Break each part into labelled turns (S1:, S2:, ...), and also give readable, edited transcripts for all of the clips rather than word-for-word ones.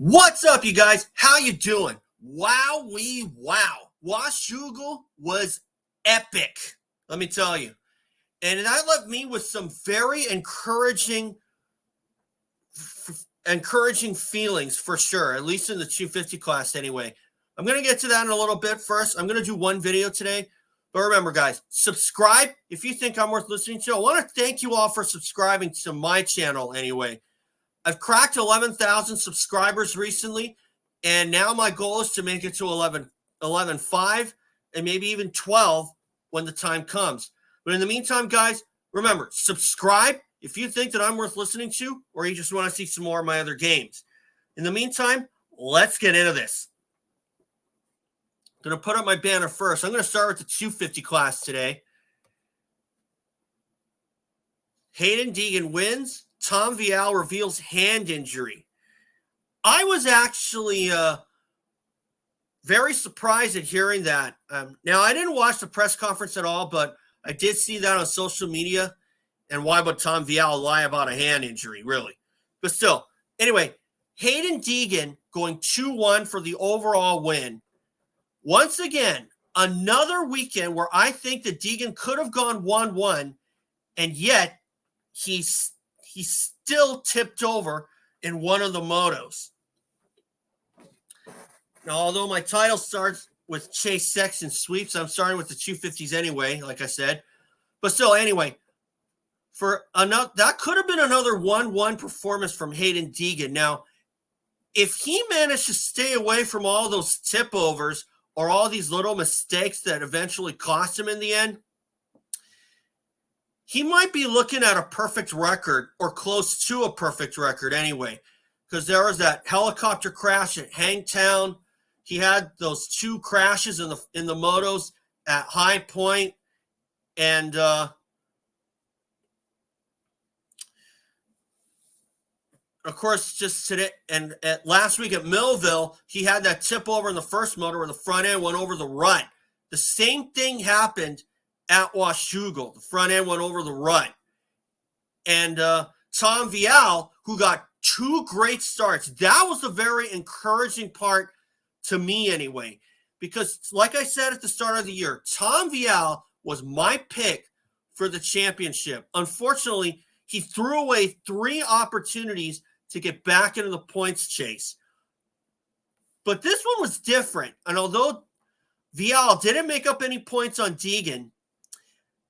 S1: What's up, you guys? How you doing? Wow. Washougal was epic, let me tell you. And that left me with some very encouraging feelings for sure, at least in the 250 class anyway. I'm going to get to that in a little bit. First, I'm going to do one video today. But remember, guys, subscribe if you think I'm worth listening to. I want to thank you all for subscribing to my channel anyway. I've cracked 11,000 subscribers recently, and now my goal is to make it to 11.5 and maybe even 12 when the time comes. But in the meantime, guys, remember, subscribe if you think that I'm worth listening to or you just want to see some more of my other games. In the meantime, let's get into this. I'm going to put up my banner first. I'm going to start with the 250 class today. Haiden Deegan wins. Tom Vial reveals hand injury. I was actually very surprised at hearing that. Now, I didn't watch the press conference at all, but I did see that on social media. And why would Tom Vial lie about a hand injury, really? But still, anyway, Haiden Deegan going 2-1 for the overall win. Once again, another weekend where I think that Deegan could have gone 1-1, and yet he still tipped over in one of the motos. Now, although my title starts with Chase Sexton sweeps, I'm starting with the 250s anyway, like I said. But still, anyway, that could have been another 1-1 performance from Haiden Deegan. Now, if he managed to stay away from all those tip overs or all these little mistakes that eventually cost him in the end, he might be looking at a perfect record or close to a perfect record anyway, because there was that helicopter crash at Hangtown. He had those two crashes in the motos at High Point, and of course, just today and last week at Millville, he had that tip over in the first motor where the front end went over the rut. The same thing happened at Washougal. The front end went over the rut. And Tom Vial, who got two great starts, that was the very encouraging part to me anyway. Because like I said at the start of the year, Tom Vial was my pick for the championship. Unfortunately, he threw away 3 opportunities to get back into the points chase. But this one was different. And although Vial didn't make up any points on Deegan,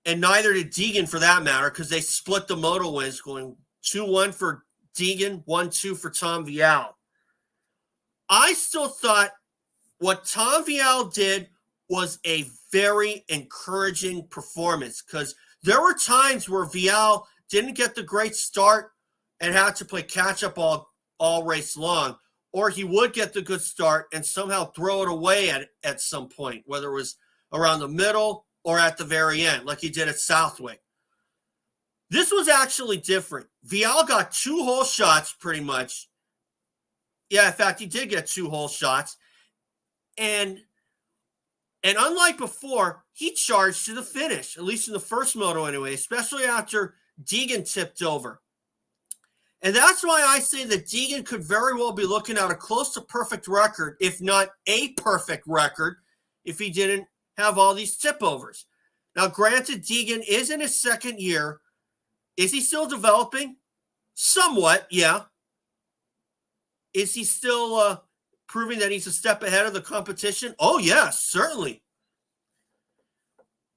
S1: and neither did Deegan for that matter, because they split the moto wins, going 2-1 for Deegan, 1-2 for Tom Vial. I still thought what Tom Vial did was a very encouraging performance, because there were times where Vial didn't get the great start and had to play catch-up all race long, or he would get the good start and somehow throw it away at some point, whether it was around the middle or at the very end, like he did at Southwick. This was actually different. Vial got 2 hole shots pretty much. Yeah, in fact, he did get 2 hole shots. And unlike before, he charged to the finish, at least in the first moto anyway, especially after Deegan tipped over. And that's why I say that Deegan could very well be looking at a close to perfect record, if not a perfect record, if he didn't have all these tip overs. Now, granted, Deegan is in his second year. Is he still developing? Somewhat, yeah. Is he still proving that he's a step ahead of the competition? Oh, yes, certainly.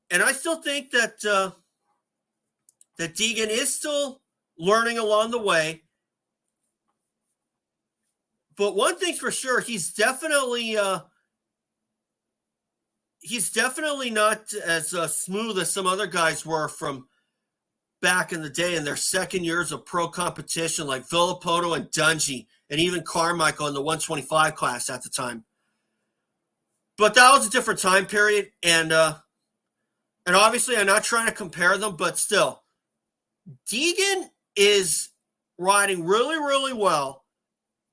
S1: And I still think that that Deegan is still learning along the way. But one thing's for sure, he's definitely not as smooth as some other guys were from back in the day in their second years of pro competition, like Villapoto and Dungy, and even Carmichael in the 125 class at the time. But that was a different time period, and obviously I'm not trying to compare them, but still, Deegan is riding really, really well,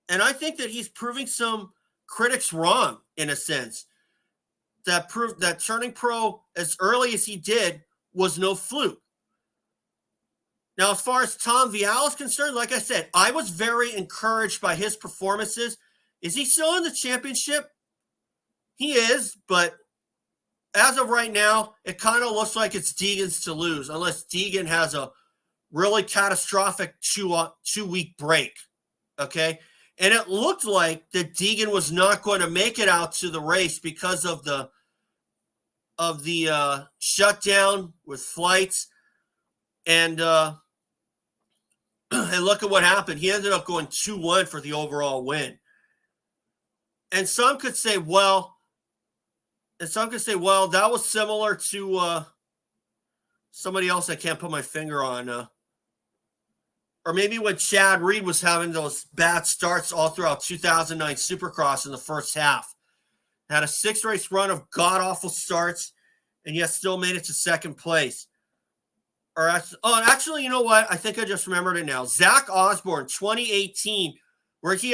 S1: and I think that he's proving some critics wrong in a sense. That proved that turning pro as early as he did was no fluke. Now, as far as Tom Vial is concerned, like I said, I was very encouraged by his performances Is he still in the championship? He is, but as of right now, it kind of looks like it's Deegan's to lose, unless Deegan has a really catastrophic two-week break, okay? And it looked like that Deegan was not going to make it out to the race because of the shutdown with flights. And and look at what happened. He ended up going 2-1 for the overall win. And some could say, well, that was similar to somebody else I can't put my finger on. Or maybe when Chad Reed was having those bad starts all throughout 2009 Supercross in the first half. Had a 6-race run of god-awful starts, and yet still made it to second place. Or actually, you know what? I think I just remembered it now. Zach Osborne, 2018, where he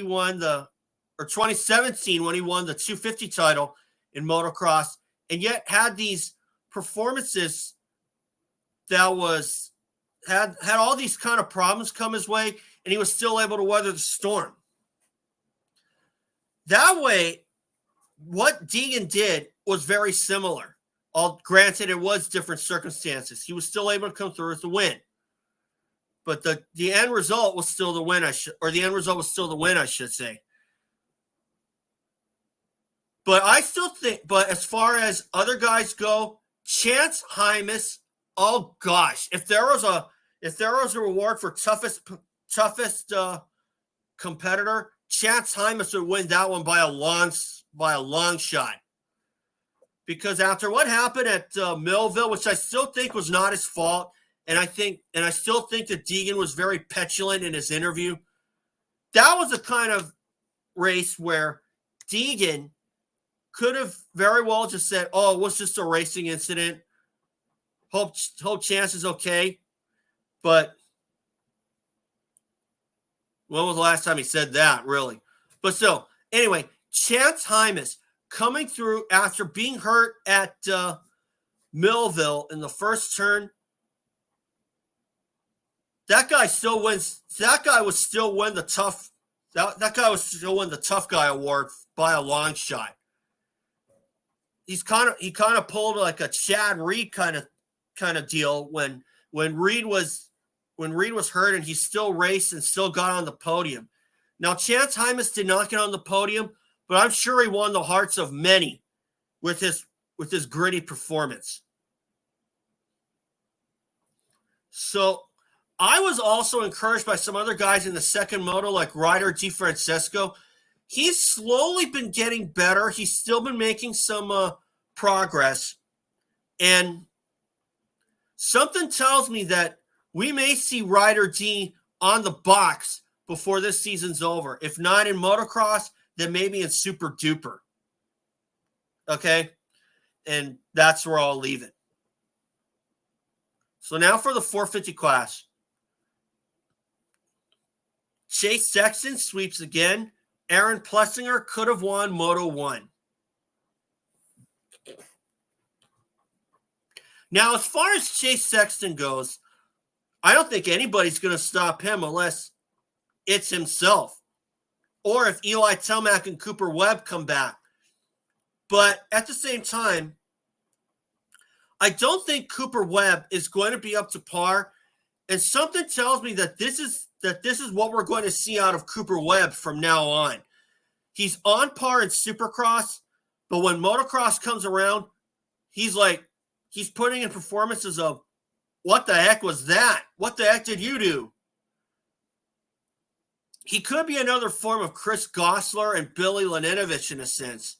S1: won or 2017 when he won the 250 title in motocross, and yet had these performances that had all these kind of problems come his way, and he was still able to weather the storm. That way, what Deegan did was very similar. Granted, it was different circumstances. He was still able to come through with the win. But the end result was still the win, the end result was still the win, I should say. But I still think, as far as other guys go, Chance Hymas, oh gosh, if there was a reward for toughest competitor, Chance Hymas would win that one by a long shot. Because after what happened at Millville, which I still think was not his fault, and I still think that Deegan was very petulant in his interview, that was a kind of race where Deegan could have very well just said, oh, it was just a racing incident. Hope Chance is okay. But when was the last time he said that, really? But so, anyway, Chance Hymas coming through after being hurt at Millville in the first turn. That guy still wins. That guy was still win the tough. That guy was still win the tough guy award by a long shot. He kind of pulled like a Chad Reed kind of deal when Reed was hurt and he still raced and still got on the podium. Now Chance Hymas did not get on the podium, but I'm sure he won the hearts of many with his gritty performance. So I was also encouraged by some other guys in the second moto, like Ryder DeFrancesco. He's slowly been getting better. He's still been making some progress. And something tells me that we may see Ryder D on the box before this season's over. If not in motocross, then maybe in Super Duper. Okay? And that's where I'll leave it. So now for the 450 class. Chase Sexton sweeps again. Aaron Plessinger could have won Moto 1. Now, as far as Chase Sexton goes, I don't think anybody's going to stop him unless it's himself. Or if Eli Telmack and Cooper Webb come back. But at the same time, I don't think Cooper Webb is going to be up to par. And something tells me that this is what we're going to see out of Cooper Webb from now on. He's on par in Supercross, but when motocross comes around, he's putting in performances of, what the heck was that? What the heck did you do? He could be another form of Chris Gosler and Billy Laninovich in a sense.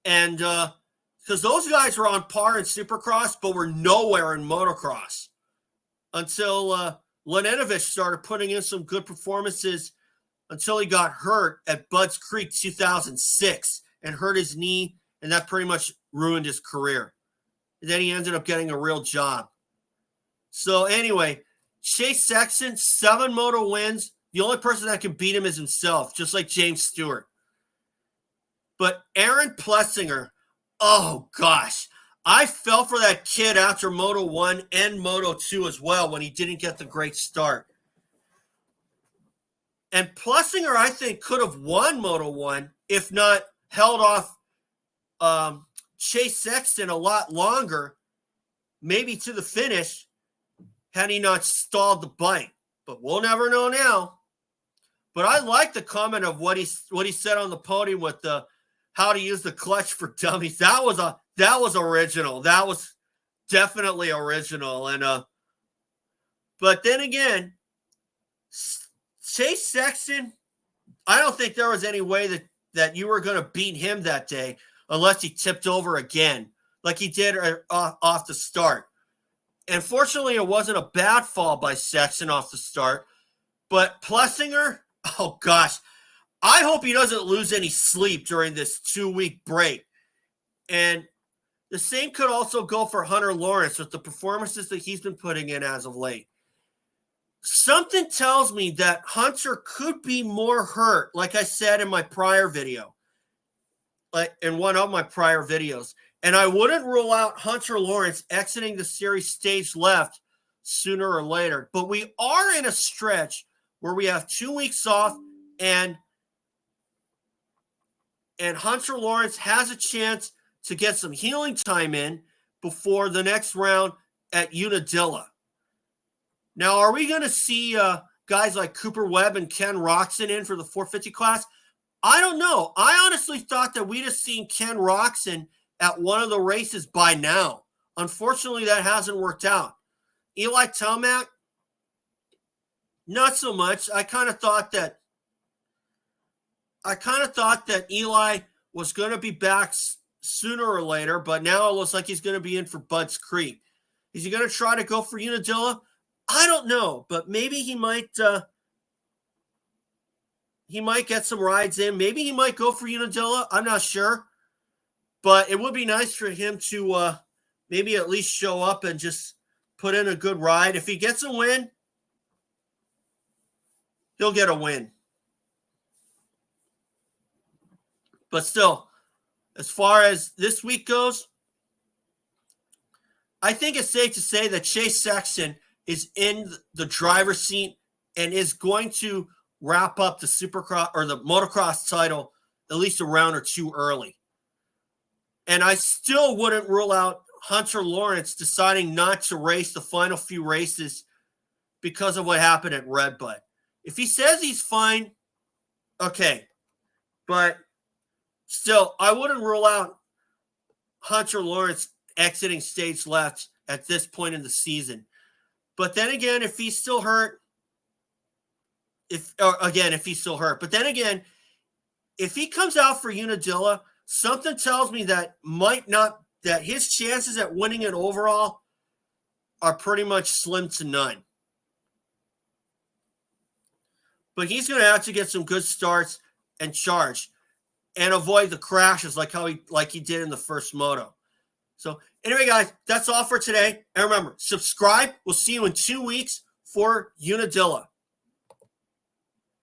S1: And because those guys were on par in Supercross, but were nowhere in motocross until Laninovich started putting in some good performances until he got hurt at Budds Creek 2006 and hurt his knee, and that pretty much ruined his career. And then he ended up getting a real job. So anyway, Chase Sexton, 7 moto wins. The only person that can beat him is himself, just like James Stewart. But Aaron Plessinger, oh gosh, I fell for that kid after Moto 1 and Moto 2 as well when he didn't get the great start. And Plessinger, I think, could have won Moto 1 if not held off Chase Sexton a lot longer, maybe to the finish, had he not stalled the bike. But we'll never know now. But I like the comment of what he said on the podium with the how to use the clutch for dummies. That was original. That was definitely original. And but then again, Chase Sexton, I don't think there was any way that you were going to beat him that day unless he tipped over again, like he did off the start. And fortunately, it wasn't a bad fall by Sexton off the start. But Plessinger, oh gosh, I hope he doesn't lose any sleep during this 2-week break. And the same could also go for Hunter Lawrence with the performances that he's been putting in as of late. Something tells me that Hunter could be more hurt, like I said in my prior video, like in one of my prior videos. And I wouldn't rule out Hunter Lawrence exiting the series stage left sooner or later. But we are in a stretch where we have 2 weeks off, and Hunter Lawrence has a chance to get some healing time in before the next round at Unadilla. Now, are we going to see guys like Cooper Webb and Ken Roxon in for the 450 class? I don't know. I honestly thought that we'd have seen Ken Roxon at one of the races by now. Unfortunately, that hasn't worked out. Eli Tomac, not so much. I kind of thought that Eli was going to be back sooner or later, but now it looks like he's going to be in for Budds Creek. Is he going to try to go for Unadilla? I don't know, but maybe he might get some rides in. Maybe he might go for Unadilla. I'm not sure. But it would be nice for him to maybe at least show up and just put in a good ride. If he gets a win, he'll get a win. But still, as far as this week goes, I think it's safe to say that Chase Sexton is in the driver's seat and is going to wrap up the Supercross or the motocross title at least a round or two early. And I still wouldn't rule out Hunter Lawrence deciding not to race the final few races because of what happened at Redbud. If he says he's fine, okay. But still, I wouldn't rule out Hunter Lawrence exiting stage left at this point in the season. But then again, if he's still hurt, if he comes out for Unadilla, something tells me that his chances at winning it overall are pretty much slim to none. But he's going to have to get some good starts and charge and avoid the crashes like he did in the first moto. So anyway, guys, that's all for today. And remember, subscribe. We'll see you in 2 weeks for Unadilla.